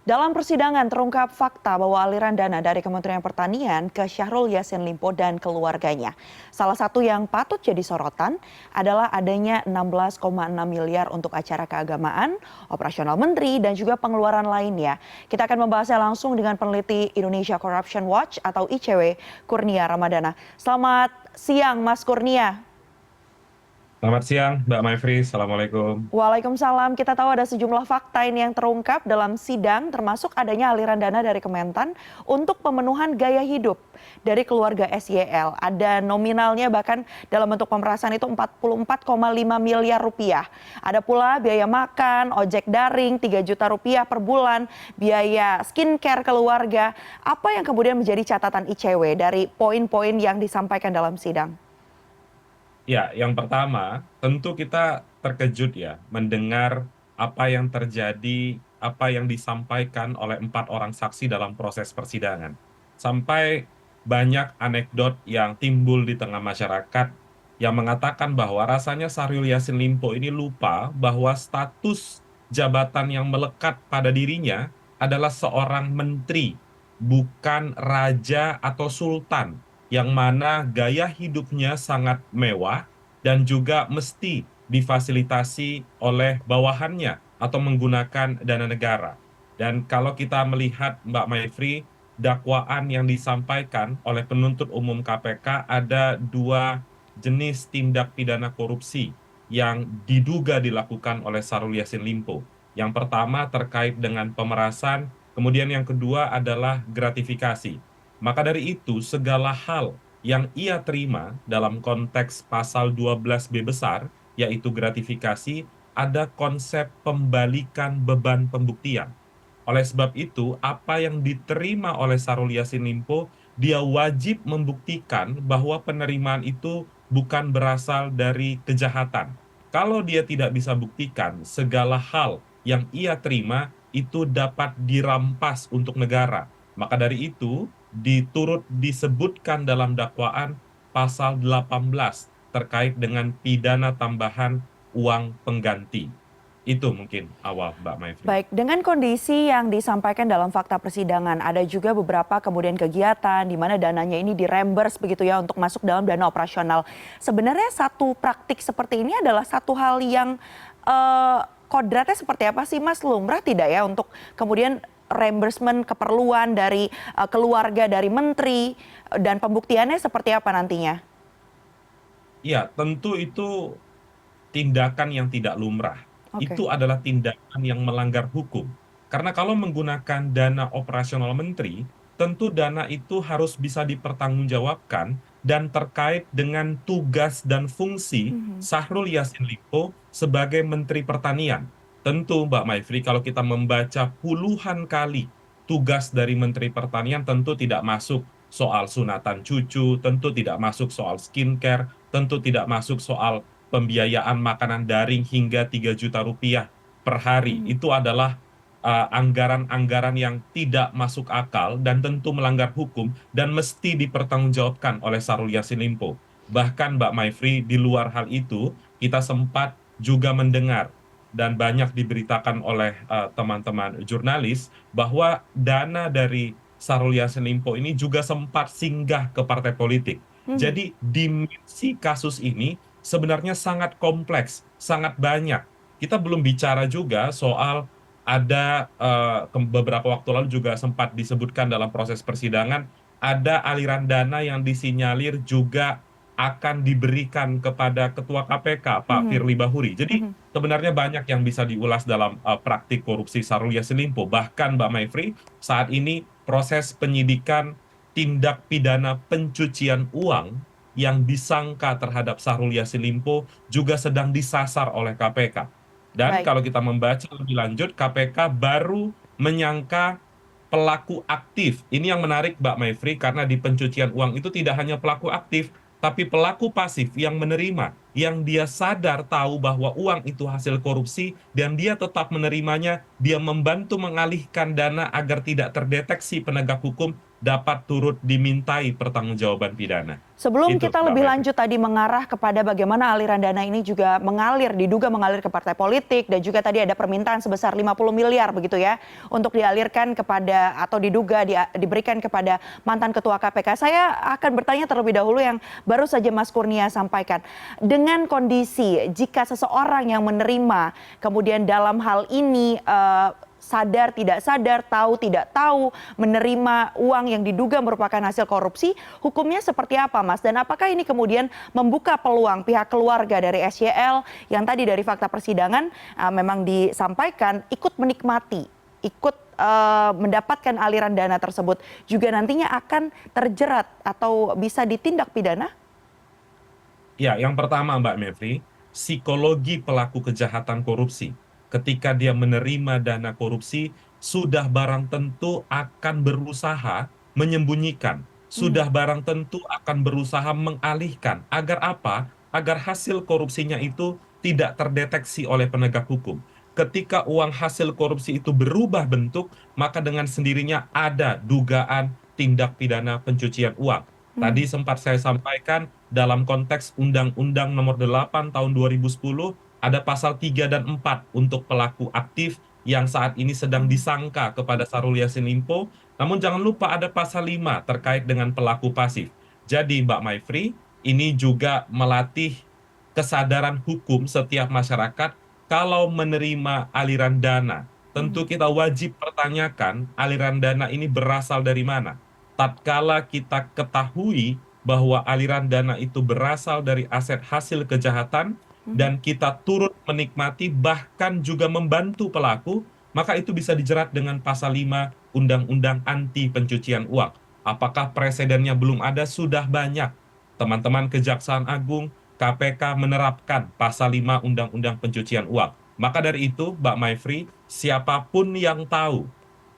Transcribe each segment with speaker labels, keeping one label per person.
Speaker 1: Dalam persidangan terungkap fakta bahwa aliran dana dari Kementerian Pertanian ke Syahrul Yassin Limpo dan keluarganya. Salah satu yang patut jadi sorotan adalah adanya 16,6 miliar untuk acara keagamaan, operasional menteri, dan juga pengeluaran lainnya. Kita akan membahasnya langsung dengan peneliti Indonesia Corruption Watch atau ICW, Kurnia Ramadana. Selamat siang, Mas Kurnia.
Speaker 2: Selamat siang, Mbak Maifri. Assalamualaikum.
Speaker 1: Waalaikumsalam. Kita tahu ada sejumlah fakta ini yang terungkap dalam sidang, termasuk adanya aliran dana dari Kementan untuk pemenuhan gaya hidup dari keluarga SYL. Ada nominalnya bahkan dalam bentuk pemerasan itu 44,5 miliar rupiah. Ada pula biaya makan, ojek daring 3 juta rupiah per bulan, biaya skincare keluarga. Apa yang kemudian menjadi catatan ICW dari poin-poin yang disampaikan dalam sidang?
Speaker 2: Ya, yang pertama, tentu kita terkejut ya mendengar apa yang terjadi, apa yang disampaikan oleh 4 orang saksi dalam proses persidangan. Sampai banyak anekdot yang timbul di tengah masyarakat yang mengatakan bahwa rasanya Syahrul Yassin Limpo ini lupa bahwa status jabatan yang melekat pada dirinya adalah seorang menteri, bukan raja atau sultan yang mana gaya hidupnya sangat mewah dan juga mesti difasilitasi oleh bawahannya atau menggunakan dana negara. Dan kalau kita melihat Mbak Maifri, dakwaan yang disampaikan oleh penuntut umum KPK ada 2 jenis tindak pidana korupsi yang diduga dilakukan oleh Syahrul Yassin Limpo. Yang pertama terkait dengan pemerasan, kemudian yang kedua adalah gratifikasi. Maka dari itu, segala hal yang ia terima dalam konteks pasal 12B besar, yaitu gratifikasi, ada konsep pembalikan beban pembuktian. Oleh sebab itu, apa yang diterima oleh Syahrul Yassin Limpo, dia wajib membuktikan bahwa penerimaan itu bukan berasal dari kejahatan. Kalau dia tidak bisa buktikan, segala hal yang ia terima itu dapat dirampas untuk negara. Maka dari itu, diturut disebutkan dalam dakwaan pasal 18 terkait dengan pidana tambahan uang pengganti. Itu mungkin awal, Mbak Maifri.
Speaker 1: Baik, dengan kondisi yang disampaikan dalam fakta persidangan, ada juga beberapa kemudian kegiatan di mana dananya ini dirembers begitu ya untuk masuk dalam dana operasional. Sebenarnya satu praktik seperti ini adalah satu hal yang kodratnya seperti apa sih Mas? Lumrah tidak ya untuk kemudian reimbursement keperluan dari keluarga dari menteri dan pembuktiannya seperti apa nantinya?
Speaker 2: Ya, tentu itu tindakan yang tidak lumrah.
Speaker 1: Oke.
Speaker 2: Itu adalah tindakan yang melanggar hukum. Karena kalau menggunakan dana operasional menteri, tentu dana itu harus bisa dipertanggungjawabkan dan terkait dengan tugas dan fungsi
Speaker 1: Mhm.
Speaker 2: Syahrul Yassin Limpo sebagai Menteri Pertanian. Tentu Mbak Maifri, kalau kita membaca puluhan kali tugas dari Menteri Pertanian tentu tidak masuk soal sunatan cucu, tentu tidak masuk soal skincare, tentu tidak masuk soal pembiayaan makanan daring hingga 3 juta rupiah per hari.
Speaker 1: Mhm.
Speaker 2: Itu adalah anggaran-anggaran yang tidak masuk akal dan tentu melanggar hukum dan mesti dipertanggungjawabkan oleh Syahrul Yassin Limpo. Bahkan Mbak Maifri, di luar hal itu, kita sempat juga mendengar dan banyak diberitakan oleh teman-teman jurnalis bahwa dana dari Syahrul Yassin Limpo ini juga sempat singgah ke partai politik.
Speaker 1: Mhm.
Speaker 2: Jadi dimensi kasus ini sebenarnya sangat kompleks, sangat banyak. Kita belum bicara juga soal ada beberapa waktu lalu juga sempat disebutkan dalam proses persidangan, ada aliran dana yang disinyalir juga akan diberikan kepada Ketua KPK, Pak
Speaker 1: Mhm.
Speaker 2: Firly Bahuri. Jadi
Speaker 1: Mhm.
Speaker 2: sebenarnya banyak yang bisa diulas dalam praktik korupsi Syahrul Yassin Limpo. Bahkan Mbak Maifri, saat ini proses penyidikan tindak pidana pencucian uang yang disangka terhadap Syahrul Yassin Limpo juga sedang disasar oleh KPK. Dan
Speaker 1: Baik.
Speaker 2: kalau kita membaca lebih lanjut, KPK baru menyangka pelaku aktif. Ini yang menarik, Mbak Maifri, karena di pencucian uang itu tidak hanya pelaku aktif, tapi pelaku pasif yang menerima, yang dia sadar tahu bahwa uang itu hasil korupsi, dan dia tetap menerimanya, dia membantu mengalihkan dana agar tidak terdeteksi penegak hukum, dapat turut dimintai pertanggungjawaban pidana.
Speaker 1: Sebelum
Speaker 2: Itu,
Speaker 1: kita
Speaker 2: Mbak
Speaker 1: lebih
Speaker 2: Maifri.
Speaker 1: lanjut tadi mengarah kepada bagaimana aliran dana ini juga mengalir, diduga mengalir ke partai politik dan juga tadi ada permintaan sebesar 50 miliar begitu ya untuk dialirkan kepada atau diduga diberikan kepada mantan ketua KPK. Saya akan bertanya terlebih dahulu yang baru saja Mas Kurnia sampaikan. Dengan kondisi jika seseorang yang menerima kemudian dalam hal ini sadar tidak sadar, tahu tidak tahu, menerima uang yang diduga merupakan hasil korupsi, hukumnya seperti apa, Mas? Dan apakah ini kemudian membuka peluang pihak keluarga dari SYL yang tadi dari fakta persidangan memang disampaikan ikut menikmati, ikut mendapatkan aliran dana tersebut, juga nantinya akan terjerat atau bisa ditindak pidana?
Speaker 2: Ya, yang pertama Mbak Mevri, psikologi pelaku kejahatan korupsi. Ketika dia menerima dana korupsi, sudah barang tentu akan berusaha menyembunyikan,
Speaker 1: Mhm.
Speaker 2: sudah barang tentu akan berusaha mengalihkan. Agar apa? Agar hasil korupsinya itu tidak terdeteksi oleh penegak hukum. Ketika uang hasil korupsi itu berubah bentuk, maka dengan sendirinya ada dugaan tindak pidana pencucian uang. Tadi
Speaker 1: Hmm.
Speaker 2: sempat saya sampaikan dalam konteks Undang-Undang Nomor 8 Tahun 2010 ada pasal 3 dan 4 untuk pelaku aktif yang saat ini sedang
Speaker 1: Hmm.
Speaker 2: disangka kepada Syahrul Yassin Limpo. Namun jangan lupa ada pasal 5 terkait dengan pelaku pasif. Jadi Mbak Maifri, ini juga melatih kesadaran hukum setiap masyarakat kalau menerima aliran dana. Tentu
Speaker 1: Hmm.
Speaker 2: kita wajib pertanyakan aliran dana ini berasal dari mana. Tatkala kita ketahui bahwa aliran dana itu berasal dari aset hasil kejahatan
Speaker 1: Hmm.
Speaker 2: dan kita turut menikmati bahkan juga membantu pelaku, maka itu bisa dijerat dengan pasal 5 Undang-Undang Anti Pencucian Uang. Apakah presidennya belum ada? Sudah banyak. Teman-teman Kejaksaan Agung, KPK menerapkan pasal 5 Undang-Undang Pencucian Uang. Maka dari itu, Mbak Maifri, siapapun yang tahu,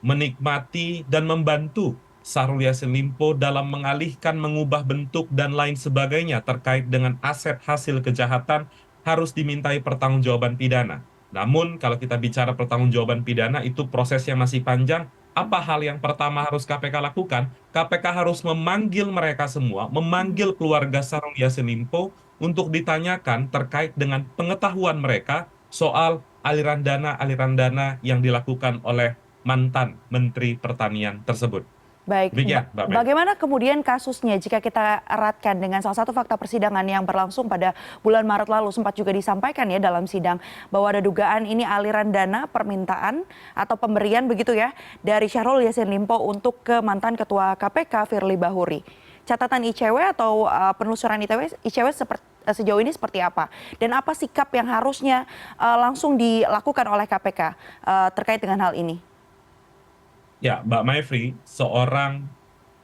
Speaker 2: menikmati dan membantu Syahrul Yassin Limpo dalam mengalihkan, mengubah bentuk, dan lain sebagainya terkait dengan aset hasil kejahatan harus dimintai pertanggungjawaban pidana. Namun, kalau kita bicara pertanggungjawaban pidana, itu prosesnya masih panjang. Apa hal yang pertama harus KPK lakukan? KPK harus memanggil mereka semua,
Speaker 1: Hmm.
Speaker 2: memanggil keluarga Syahrul Yassin Limpo untuk ditanyakan terkait dengan pengetahuan mereka soal aliran dana yang dilakukan oleh mantan Menteri Pertanian tersebut.
Speaker 1: Baik,
Speaker 2: Demikian, Mbak Mevri.
Speaker 1: bagaimana kemudian kasusnya jika kita eratkan dengan salah satu fakta persidangan yang berlangsung pada bulan Maret lalu sempat juga disampaikan ya dalam sidang bahwa ada dugaan ini aliran dana permintaan atau pemberian begitu ya dari Syahrul Yassin Limpo untuk ke mantan Ketua KPK Firly Bahuri. Catatan ICW atau penelusuran ICW sejauh ini seperti apa? Dan apa sikap yang harusnya langsung dilakukan oleh KPK terkait dengan hal ini?
Speaker 2: Ya, Mbak Maifri, seorang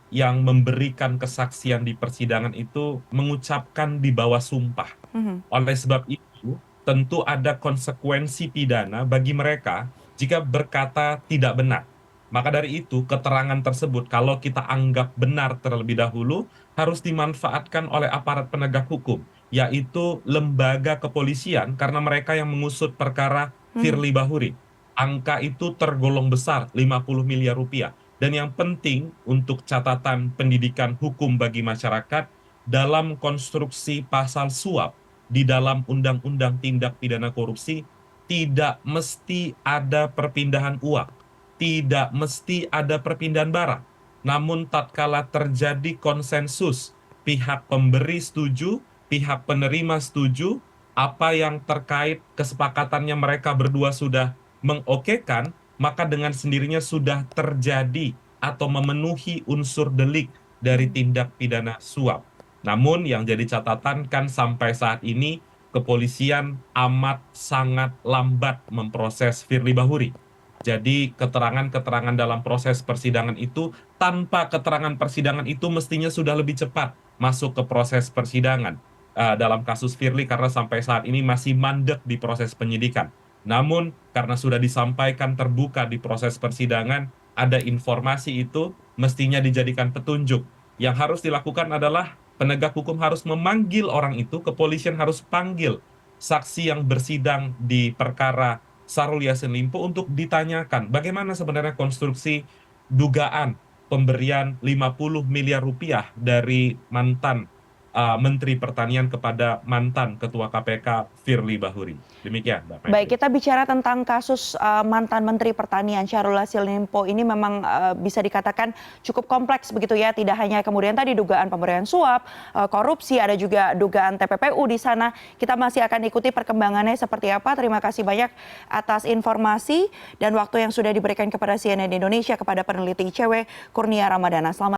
Speaker 2: yang memberikan kesaksian di persidangan itu mengucapkan di bawah sumpah.
Speaker 1: Mhm.
Speaker 2: Oleh sebab itu, tentu ada konsekuensi pidana bagi mereka jika berkata tidak benar. Maka dari itu, keterangan tersebut kalau kita anggap benar terlebih dahulu, harus dimanfaatkan oleh aparat penegak hukum, yaitu lembaga kepolisian, karena mereka yang mengusut perkara
Speaker 1: Mhm.
Speaker 2: Firly Bahuri. Angka itu tergolong besar, 50 miliar rupiah. Dan yang penting untuk catatan pendidikan hukum bagi masyarakat, dalam konstruksi pasal suap di dalam Undang-Undang Tindak Pidana Korupsi, tidak mesti ada perpindahan uang, tidak mesti ada perpindahan barang. Namun tatkala terjadi konsensus, pihak pemberi setuju, pihak penerima setuju, apa yang terkait kesepakatannya mereka berdua sudah mengokekan, maka dengan sendirinya sudah terjadi atau memenuhi unsur delik dari
Speaker 1: Mhm.
Speaker 2: tindak pidana suap. Namun yang jadi catatan kan sampai saat ini kepolisian amat sangat lambat memproses Firly Bahuri. Jadi keterangan-keterangan dalam proses persidangan itu, tanpa keterangan persidangan itu mestinya sudah lebih cepat masuk ke proses persidangan dalam kasus Firly, karena sampai saat ini masih mandek di proses penyidikan. Namun karena sudah disampaikan terbuka di proses persidangan, ada informasi itu mestinya dijadikan petunjuk. Yang harus dilakukan adalah penegak hukum harus memanggil orang itu, kepolisian harus panggil saksi yang bersidang di perkara Syahrul Yassin Limpo untuk ditanyakan bagaimana sebenarnya konstruksi dugaan pemberian 50 miliar rupiah dari mantan Menteri Pertanian kepada mantan Ketua KPK Firly Bahuri. Demikian, Mbak Maifri.
Speaker 1: Baik, kita bicara tentang kasus mantan Menteri Pertanian Syahrul Yassin Limpo ini memang bisa dikatakan cukup kompleks begitu ya. Tidak hanya kemudian tadi dugaan pemberian suap, korupsi, ada juga dugaan TPPU di sana. Kita masih akan ikuti perkembangannya seperti apa. Terima kasih banyak atas informasi dan waktu yang sudah diberikan kepada CNN Indonesia, kepada peneliti ICW Kurnia Ramadana. Selamat